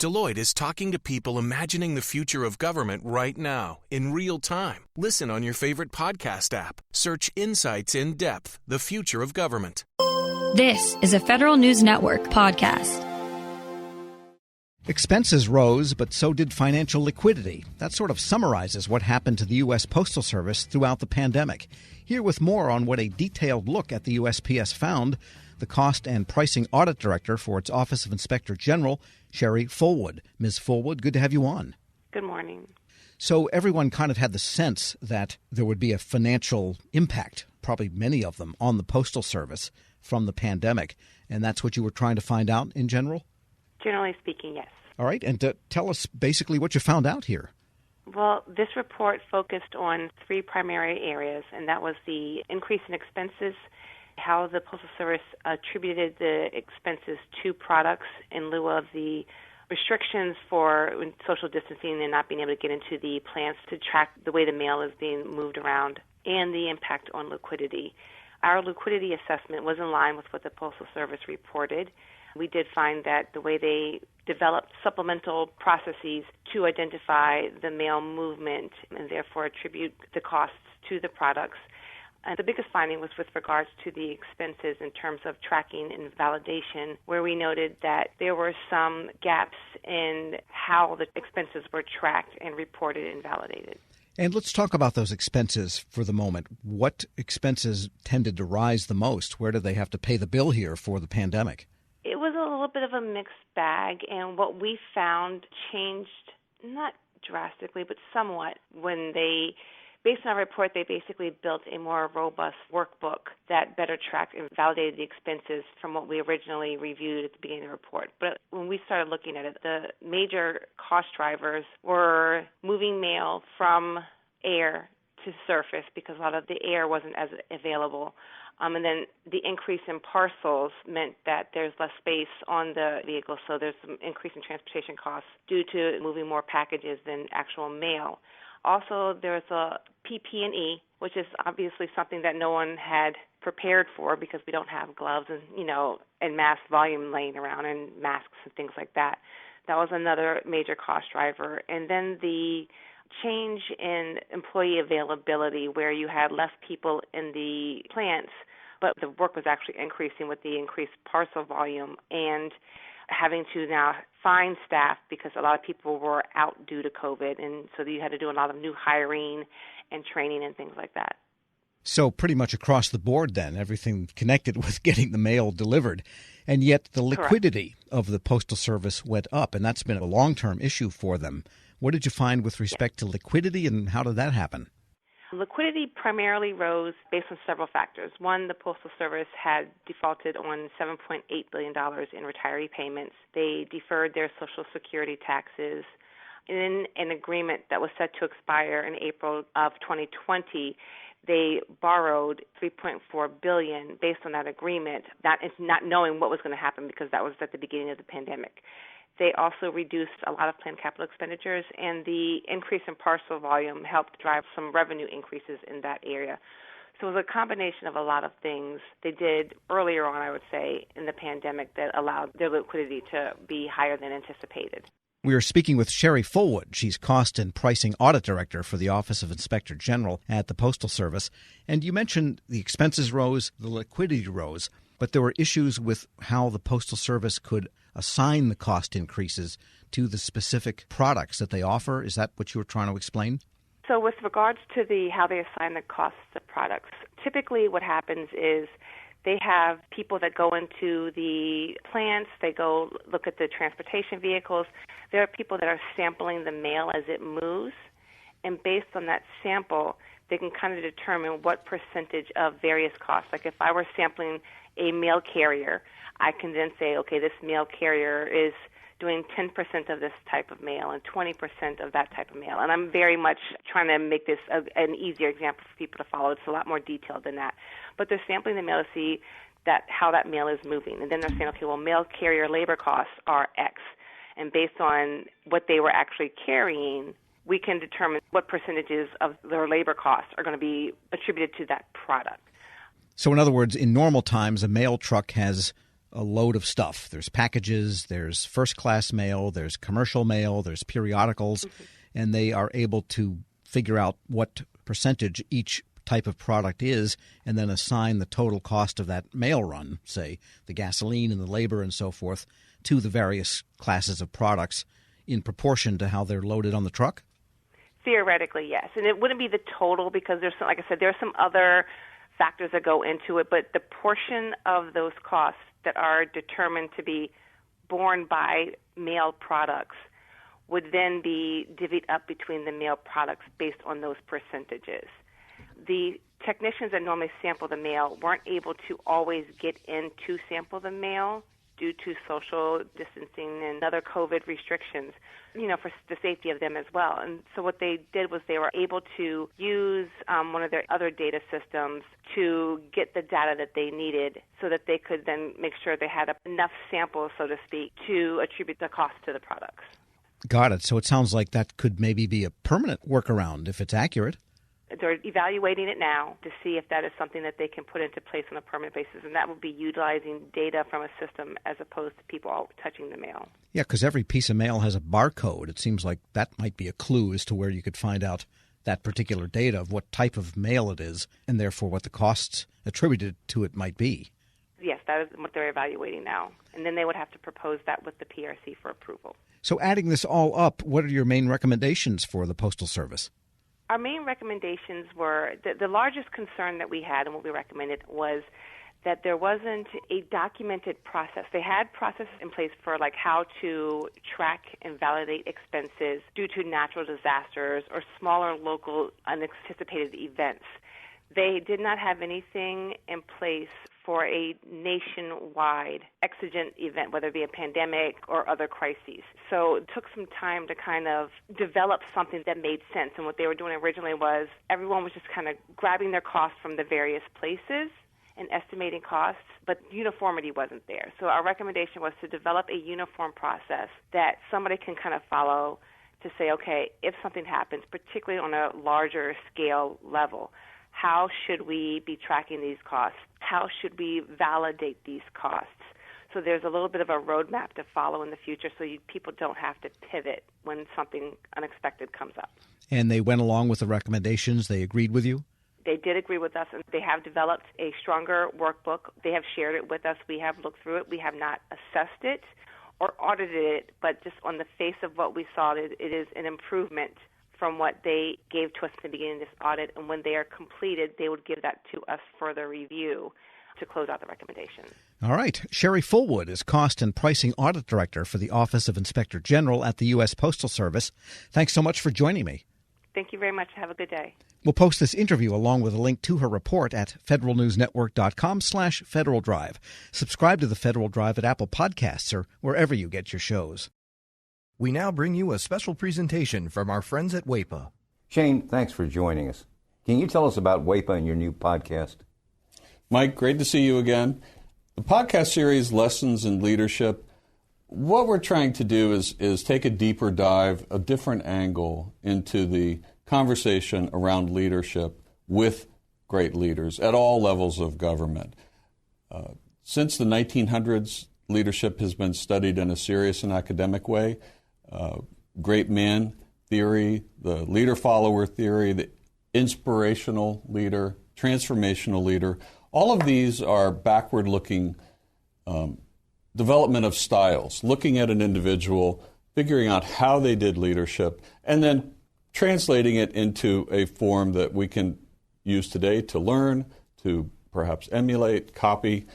Deloitte is talking to people imagining the future of government right now, in real time. Listen on your favorite podcast app. Search Insights in Depth, the future of government. This is a Federal News Network podcast. Expenses rose, but so did financial liquidity. That sort of summarizes what happened to the U.S. Postal Service throughout the pandemic. Here with more on what a detailed look at the USPS found, the Cost and Pricing Audit Director for its Office of Inspector General, Sherry Fullwood. Ms. Fullwood, good to have you on. Good morning. So everyone kind of had the sense that there would be a financial impact, probably many of them, on the Postal Service from the pandemic. And that's what you were trying to find out in general? Generally speaking, yes. All right. And tell us basically what you found out here. Well, this report focused on three primary areas, and that was the increase in expenses, how the Postal Service attributed the expenses to products in lieu of the restrictions for social distancing and not being able to get into the plants to track the way the mail is being moved around, and the impact on liquidity. Our liquidity assessment was in line with what the Postal Service reported. We did find that the way they developed supplemental processes to identify the mail movement and therefore attribute the costs to the products. And the biggest finding was with regards to the expenses in terms of tracking and validation, where we noted that there were some gaps in how the expenses were tracked and reported and validated. And let's talk about those expenses for the moment. What expenses tended to rise the most? Where did they have to pay the bill here for the pandemic? It was a little bit of a mixed bag, and what we found changed not drastically, but somewhat when based on our report, they basically built a more robust workbook that better tracked and validated the expenses from what we originally reviewed at the beginning of the report. But when we started looking at it, the major cost drivers were moving mail from air to surface because a lot of the air wasn't as available. And then the increase in parcels meant that there's less space on the vehicle, so there's some increase in transportation costs due to moving more packages than actual mail. Also, there's a PP&E, which is obviously something that no one had prepared for because we don't have gloves and mass volume laying around and masks and things like that. That was another major cost driver. And then the change in employee availability, where you had less people in the plants, but the work was actually increasing with the increased parcel volume and having to now find staff because a lot of people were out due to COVID, and so you had to do a lot of new hiring and training and things like that. So pretty much across the board then, everything connected with getting the mail delivered. And yet the liquidity of the Postal Service went up, and that's been a long-term issue for them. What did you find with respect to liquidity, and how did that happen? Liquidity primarily rose based on several factors. One, the Postal Service had defaulted on $7.8 billion in retiree payments. They deferred their Social Security taxes. In an agreement that was set to expire in April of 2020, they borrowed $3.4 billion based on that agreement, not knowing what was going to happen because that was at the beginning of the pandemic. They also reduced a lot of planned capital expenditures, and the increase in parcel volume helped drive some revenue increases in that area. So it was a combination of a lot of things they did earlier on, I would say, in the pandemic that allowed their liquidity to be higher than anticipated. We are speaking with Sherry Fullwood. She's Cost and Pricing Audit Director for the Office of Inspector General at the Postal Service. And you mentioned the expenses rose, the liquidity rose, but there were issues with how the Postal Service could assign the cost increases to the specific products that they offer. Is that what you were trying to explain? So with regards to how they assign the costs of products, typically what happens is they have people that go into the plants, they go look at the transportation vehicles. There are people that are sampling the mail as it moves, and based on that sample, they can kind of determine what percentage of various costs. Like if I were sampling a mail carrier, I can then say, okay, this mail carrier is doing 10% of this type of mail and 20% of that type of mail. And I'm very much trying to make this an easier example for people to follow. It's a lot more detailed than that. But they're sampling the mail to see how that mail is moving. And then they're saying, okay, well, mail carrier labor costs are X. And based on what they were actually carrying, we can determine what percentages of their labor costs are going to be attributed to that product. So in other words, in normal times, a mail truck has a load of stuff. There's packages, there's first-class mail, there's commercial mail, there's periodicals, and they are able to figure out what percentage each type of product is and then assign the total cost of that mail run, say the gasoline and the labor and so forth, to the various classes of products in proportion to how they're loaded on the truck? Theoretically, yes. And it wouldn't be the total because there's some, like I said, there are some other factors that go into it, but the portion of those costs that are determined to be borne by mail products would then be divvied up between the mail products based on those percentages. The technicians that normally sample the mail weren't able to always get in to sample the mail due to social distancing and other COVID restrictions, for the safety of them as well. And so what they did was they were able to use one of their other data systems to get the data that they needed so that they could then make sure they had enough samples, so to speak, to attribute the cost to the products. Got it. So it sounds like that could maybe be a permanent workaround if it's accurate. They're evaluating it now to see if that is something that they can put into place on a permanent basis, and that would be utilizing data from a system as opposed to people all touching the mail. Yeah, because every piece of mail has a barcode. It seems like that might be a clue as to where you could find out that particular data of what type of mail it is, and therefore what the costs attributed to it might be. Yes, that is what they're evaluating now. And then they would have to propose that with the PRC for approval. So adding this all up, what are your main recommendations for the Postal Service? Our main recommendations were the largest concern that we had and what we recommended was that there wasn't a documented process. They had processes in place for how to track and validate expenses due to natural disasters or smaller local unanticipated events. They did not have anything in place for a nationwide exigent event, whether it be a pandemic or other crises. So it took some time to kind of develop something that made sense. And what they were doing originally was everyone was just kind of grabbing their costs from the various places and estimating costs, but uniformity wasn't there. So our recommendation was to develop a uniform process that somebody can kind of follow to say, okay, if something happens, particularly on a larger scale level, how should we be tracking these costs? How should we validate these costs? So there's a little bit of a roadmap to follow in the future so people don't have to pivot when something unexpected comes up. And they went along with the recommendations? They agreed with you? They did agree with us, and they have developed a stronger workbook. They have shared it with us. We have looked through it. We have not assessed it or audited it, but just on the face of what we saw, it is an improvement from what they gave to us at the beginning of this audit, and when they are completed, they would give that to us for the review to close out the recommendation. All right. Sherry Fullwood is Cost and Pricing Audit Director for the Office of Inspector General at the U.S. Postal Service. Thanks so much for joining me. Thank you very much. Have a good day. We'll post this interview along with a link to her report at federalnewsnetwork.com/Federal Drive. Subscribe to the Federal Drive at Apple Podcasts or wherever you get your shows. We now bring you a special presentation from our friends at WAEPA. Shane, thanks for joining us. Can you tell us about WAEPA and your new podcast? Mike, great to see you again. The podcast series, Lessons in Leadership, what we're trying to do is take a deeper dive, a different angle into the conversation around leadership with great leaders at all levels of government. Since the 1900s, leadership has been studied in a serious and academic way. Great man theory, the leader-follower theory, the inspirational leader, transformational leader, all of these are backward-looking development of styles, looking at an individual, figuring out how they did leadership, and then translating it into a form that we can use today to learn, to perhaps emulate, copy.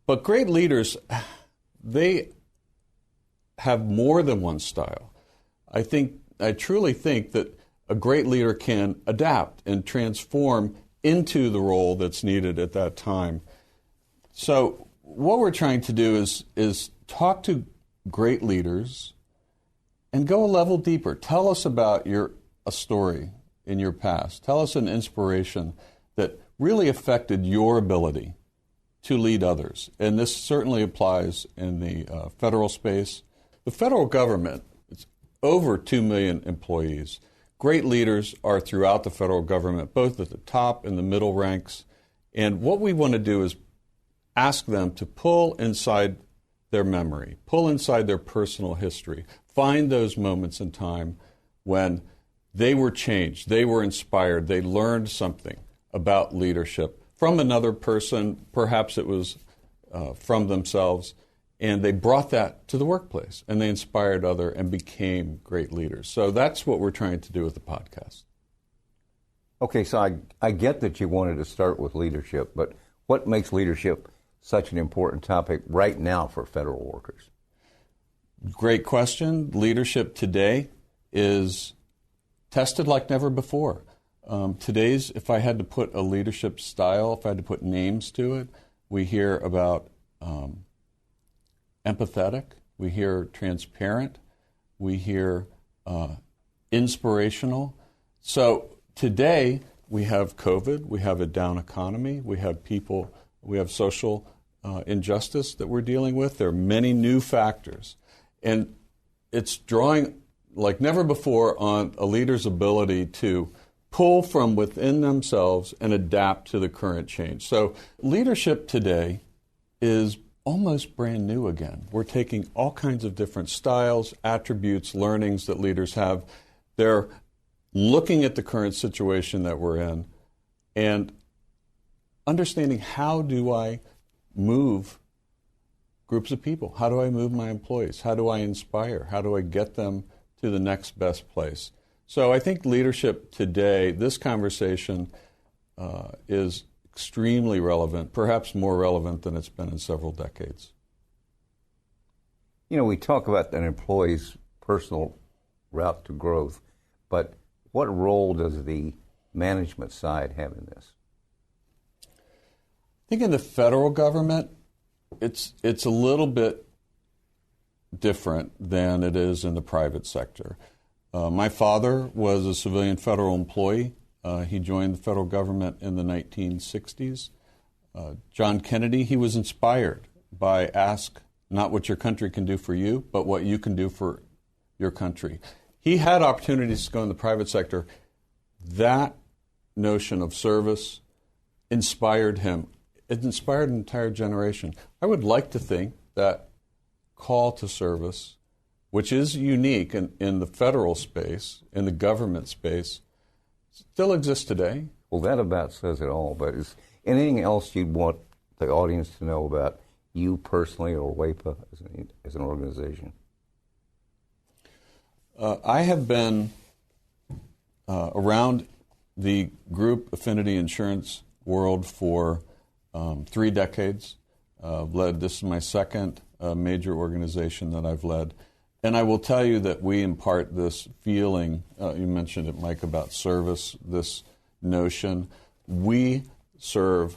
But great leaders, they have more than one style. I truly think that a great leader can adapt and transform into the role that's needed at that time. So what we're trying to do is talk to great leaders and go a level deeper. Tell us about a story in your past. Tell us an inspiration that really affected your ability to lead others. And this certainly applies in the federal space. The federal government, it's over 2 million employees. Great leaders are throughout the federal government, both at the top and the middle ranks. And what we want to do is ask them to pull inside their memory, pull inside their personal history, find those moments in time when they were changed, they were inspired, they learned something about leadership from another person, perhaps it was from themselves, and they brought that to the workplace, and they inspired others and became great leaders. So that's what we're trying to do with the podcast. Okay, so I get that you wanted to start with leadership, but what makes leadership such an important topic right now for federal workers? Great question. Leadership today is tested like never before. Today's, if I had to put a leadership style, if I had to put names to it, we hear about empathetic, we hear transparent, we hear inspirational. So today we have COVID, we have a down economy, we have people, we have social injustice that we're dealing with. There are many new factors. And it's drawing like never before on a leader's ability to pull from within themselves and adapt to the current change. So leadership today is almost brand new again. We're taking all kinds of different styles, attributes, learnings that leaders have. They're looking at the current situation that we're in and understanding, how do I move groups of people? How do I move my employees? How do I inspire? How do I get them to the next best place? So I think leadership today, this conversation is extremely relevant, perhaps more relevant than it's been in several decades. You know, we talk about an employee's personal route to growth, but what role does the management side have in this? I think in the federal government, it's a little bit different than it is in the private sector. My father was a civilian federal employee. He joined the federal government in the 1960s. John Kennedy, he was inspired by ask not what your country can do for you, but what you can do for your country. He had opportunities to go in the private sector. That notion of service inspired him. It inspired an entire generation. I would like to think that call to service, which is unique in the federal space, in the government space, still exists today. Well, that about says it all, but is anything else you'd want the audience to know about you personally or WAEPA as an organization? I have been around the group affinity insurance world for 3 decades. This is my second major organization that I've led. And I will tell you that we impart this feeling, you mentioned it, Mike, about service, this notion. We serve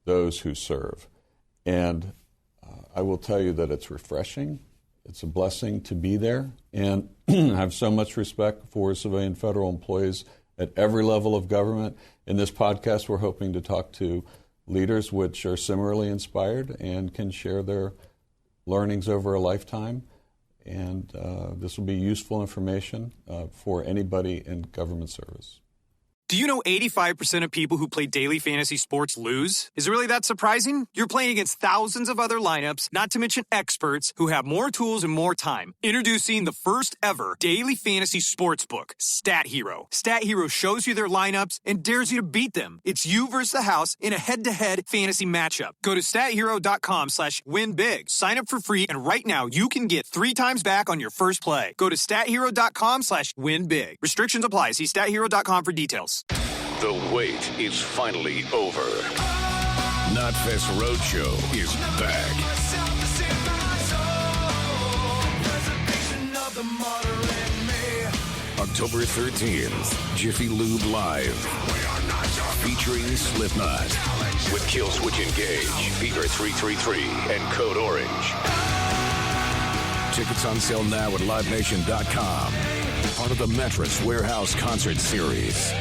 those who serve. And I will tell you that it's refreshing. It's a blessing to be there. And I have so much respect for civilian federal employees at every level of government. In this podcast, we're hoping to talk to leaders which are similarly inspired and can share their learnings over a lifetime. And this will be useful information for anybody in government service. Do you know 85% of people who play daily fantasy sports lose? Is it really that surprising? You're playing against thousands of other lineups, not to mention experts who have more tools and more time. Introducing the first ever daily fantasy sportsbook, Stat Hero. Stat Hero shows you their lineups and dares you to beat them. It's you versus the house in a head-to-head fantasy matchup. Go to stathero.com/winbig. Sign up for free, and right now you can get 3 times back on your first play. Go to stathero.com/winbig. Restrictions apply. See stathero.com for details. The wait is finally over. Knotfest Roadshow is back. October 13th, Jiffy Lube Live. Featuring Slipknot. With Killswitch Engage, Fever 333, and Code Orange. Tickets on sale now at livenation.com. Part of the Mattress Warehouse Concert Series.